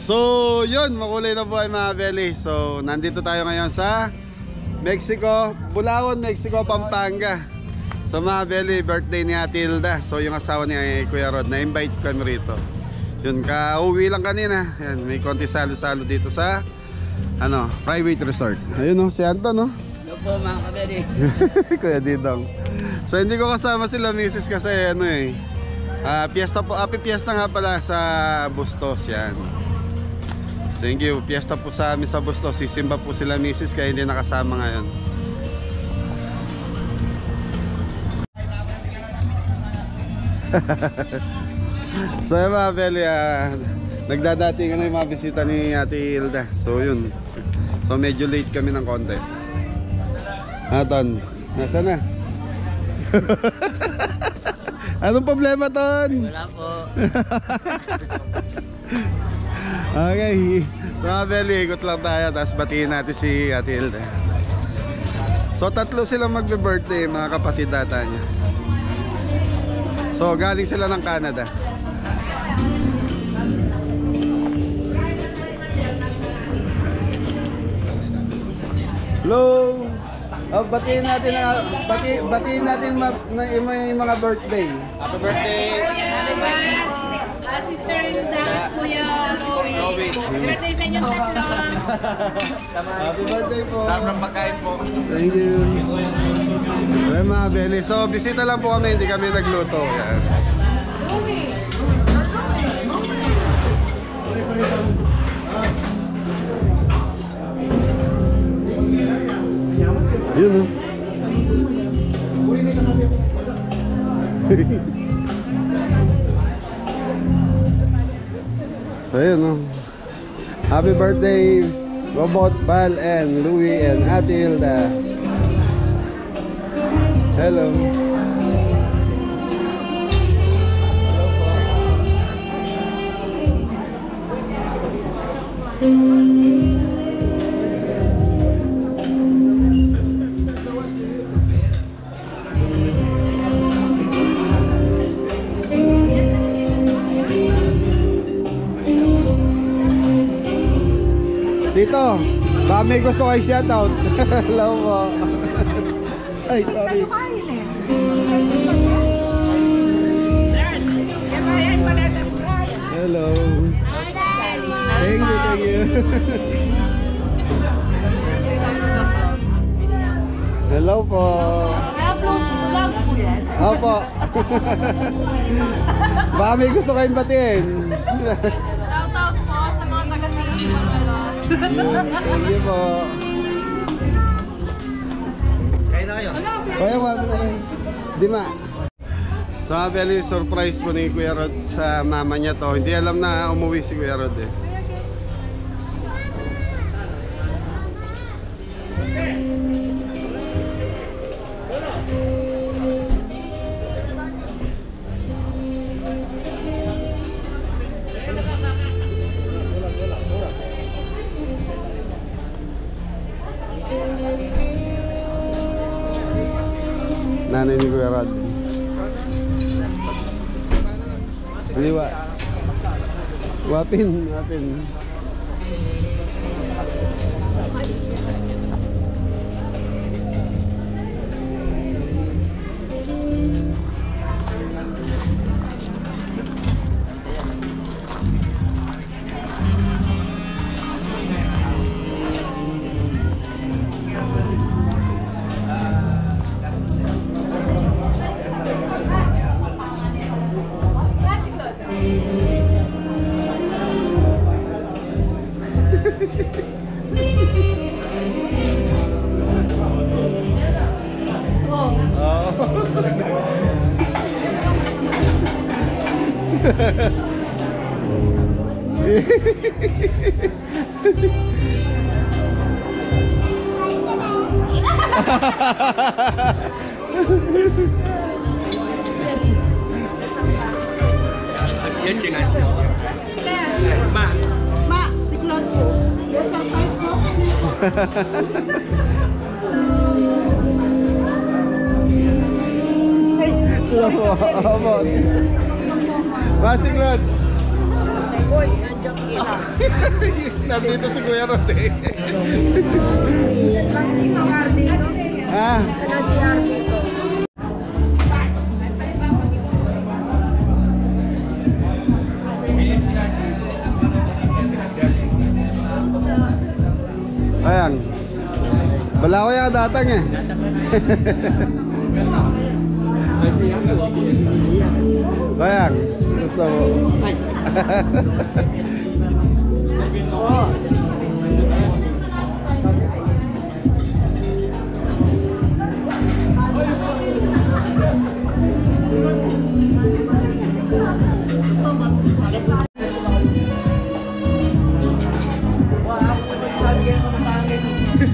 So yun, makulay na buhay mga belly. So nandito tayo ngayon sa Mexico, Bulacan, Mexico, Pampanga. So mga belly, birthday ni Ate Hilda. So yung asawa ni Kuya Rod, na-invite kami rito. Yun, kauwi lang kanina. Yan, may konti salo-salo dito sa private resort. Ayun si Anton Hello po mga kabeli. Kuya Didong. So hindi ko kasama sila misis kasi Fiesta po, happy fiesta nga pala sa Bustos yan. Thank you. Fiesta po sa amin sa Bustos. Sisimba po sila misis kaya hindi nakasama ngayon. So yung mga belly, nagdadating na yung mga bisita ni Ate Hilda. So yun. So medyo late kami ng konti. Ton, nasa na? Anong problema, Ton? Wala po. Okay, mga belly, ikot lang tayo. Tapos batiin natin si Ate Hilda. So tatlo silang magbe-birthday, mga kapatid data niya. So galing sila ng Canada. Hello. Batiin natin batiin natin yung mga birthday. Happy birthday. Sister Hilda, Kuya Rowie. Birthday sa inyong tatlo. Happy birthday po. Sarap ng pagkain po. Thank you. Okay mga belly. So bisita lang po kami, hindi kami nagluto. Yan. Yun So yun happy birthday Robot, Val, and Louie, and Ate Hilda. Hello. Dito, baka may gusto kayo shoutout. Hello po. Ay, sorry. Hello. Thank you. Hello po. Opo. Baka may gusto kayong batiin. Shoutout po sa mga taga-Sili Malolos. Thank you po. Kain na kayo. Kaya di ma. So very surprise po ni Kuya Rod sa mama niya to. Hindi alam na umuwi si Kuya Rod eh. Nanay ni Kuya Rod. Liwa. Wapin. Yan chingan siya. Ma, siklod po. Yes, ang price po. Opo. Masiklod. Boy, nandiyan kita. Nandito si Kuya Rod eh. Ah. Ayan. Bala ko yan datang eh. Ayan. Gusto mo.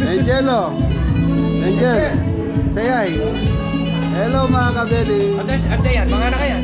Angelo. Angel. Say hi. Hello mga kabeli. Ante yan, mga anak yan.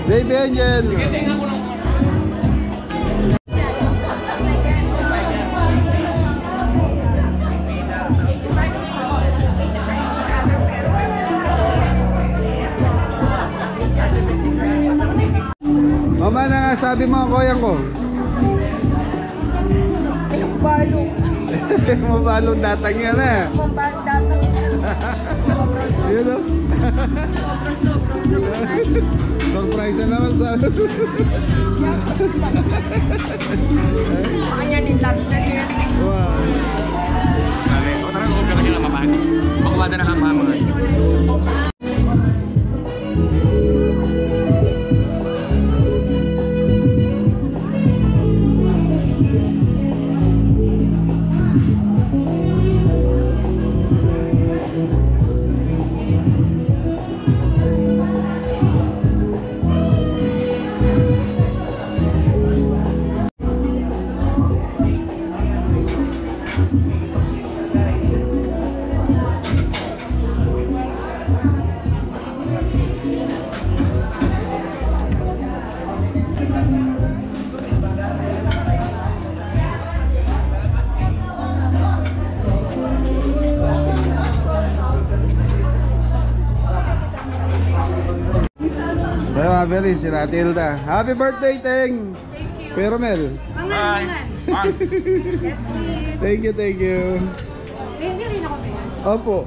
Baby Angel. Tingnan ko lang. Mama na nga sabi mo ang koyang ko. Balong. Mabalong datang yan eh. Mabalong datang. Yun o. Surprise na naman sa... Kanya nilang na niya. Wow. Sabi, o tara, huwag ka na sila mapahan. Makumada na ang mga. So mga beli, si Ratilda. Happy birthday, Teng! Thank you. Kuya Romel. Mangan. Bye. That's it. Thank you, thank you. Hindi rin ako ba yan? Opo.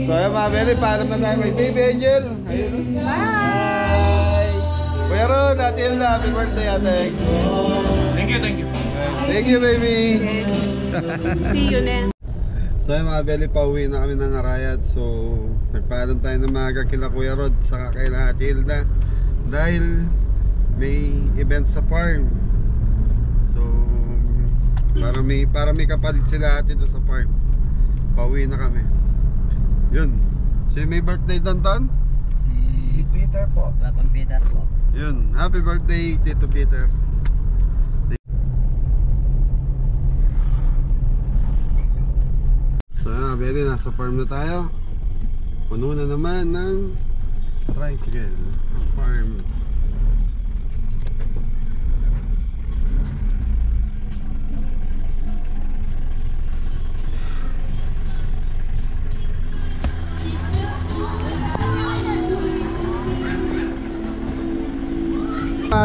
So ayun mga Beli, paalam na tayo kay Baby Angel. Ayun. Bye! Kuya Ron, Ate Hilda, happy birthday ate. Thank you. Thank you baby! See you next. So ayun mga Beli, pauwi na kami ng Arayat. So nagpaalam tayo ng maaga kila Kuya Rod saka kay Ate Hilda dahil may event sa farm. So para may kapalit sila ate doon sa farm. Pauwi na kami. Yun. Sino may birthday doon Ton? Si Peter po. Babang Peter po. Yun. Happy birthday Tito Peter. So Beli, nasa farm na tayo. Puno na naman ng tricycle ang farm.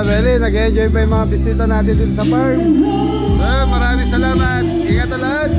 Beli, nag-enjoy pa yung mga bisita natin dito sa farm. So maraming salamat. Ingat na lahat.